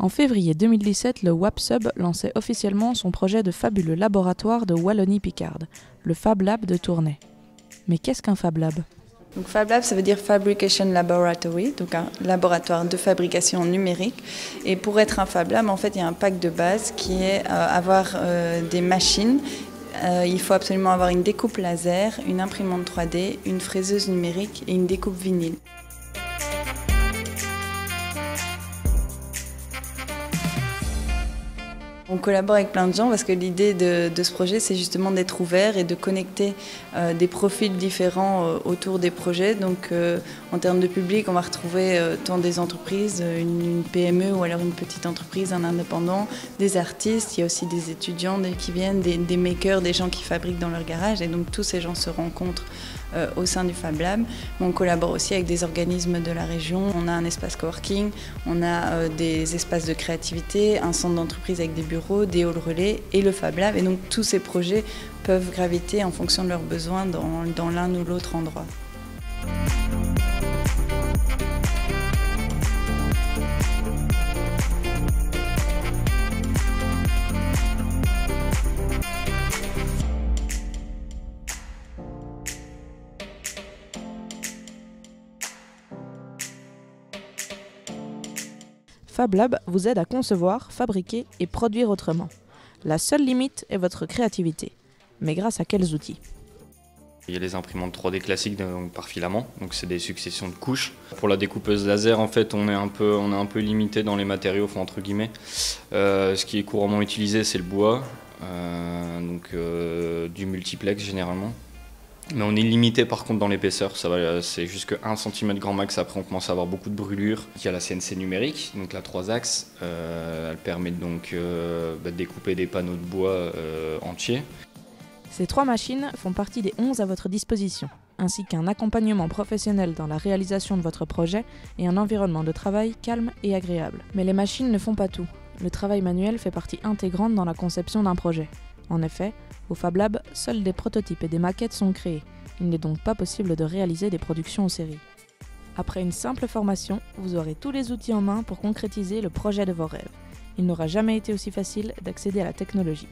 En février 2017, le WAPSUB lançait officiellement son projet de fabuleux laboratoire de Wallonie-Picarde, le Fab Lab de Tournai. Mais qu'est-ce qu'un Fab Lab ? Donc Fab Lab, ça veut dire Fabrication Laboratory, donc un laboratoire de fabrication numérique. Et pour être un Fab Lab, en fait, il y a un pack de base qui est avoir des machines. Il faut absolument avoir une découpe laser, une imprimante 3D, une fraiseuse numérique et une découpe vinyle. On collabore avec plein de gens parce que l'idée de ce projet, c'est justement d'être ouvert et de connecter des profils différents autour des projets. Donc en termes de public, on va retrouver tant des entreprises, une PME ou alors une petite entreprise, un indépendant, des artistes, il y a aussi des étudiants qui viennent, des makers, des gens qui fabriquent dans leur garage. Et donc tous ces gens se rencontrent au sein du Fab Lab. On collabore aussi avec des organismes de la région. On a un espace coworking, on a des espaces de créativité, un centre d'entreprise avec des bureaux, des halls relais et le Fab Lab. Et donc tous ces projets peuvent graviter en fonction de leurs besoins dans l'un ou l'autre endroit. Fab Lab vous aide à concevoir, fabriquer et produire autrement. La seule limite est votre créativité. Mais grâce à quels outils ? Il y a les imprimantes 3D classiques par filament, donc c'est des successions de couches. Pour la découpeuse laser, en fait, on est un peu limité dans les matériaux, enfin, entre guillemets. Ce qui est couramment utilisé, c'est le bois, du multiplex généralement. Mais on est limité par contre dans l'épaisseur, c'est jusque 1 cm grand max, après on commence à avoir beaucoup de brûlures. Il y a la CNC numérique, donc la 3 axes, elle permet donc de découper des panneaux de bois entiers. Ces 3 machines font partie des 11 à votre disposition, ainsi qu'un accompagnement professionnel dans la réalisation de votre projet et un environnement de travail calme et agréable. Mais les machines ne font pas tout. Le travail manuel fait partie intégrante dans la conception d'un projet. En effet, au Fab Lab, seuls des prototypes et des maquettes sont créés. Il n'est donc pas possible de réaliser des productions en série. Après une simple formation, vous aurez tous les outils en main pour concrétiser le projet de vos rêves. Il n'aura jamais été aussi facile d'accéder à la technologie.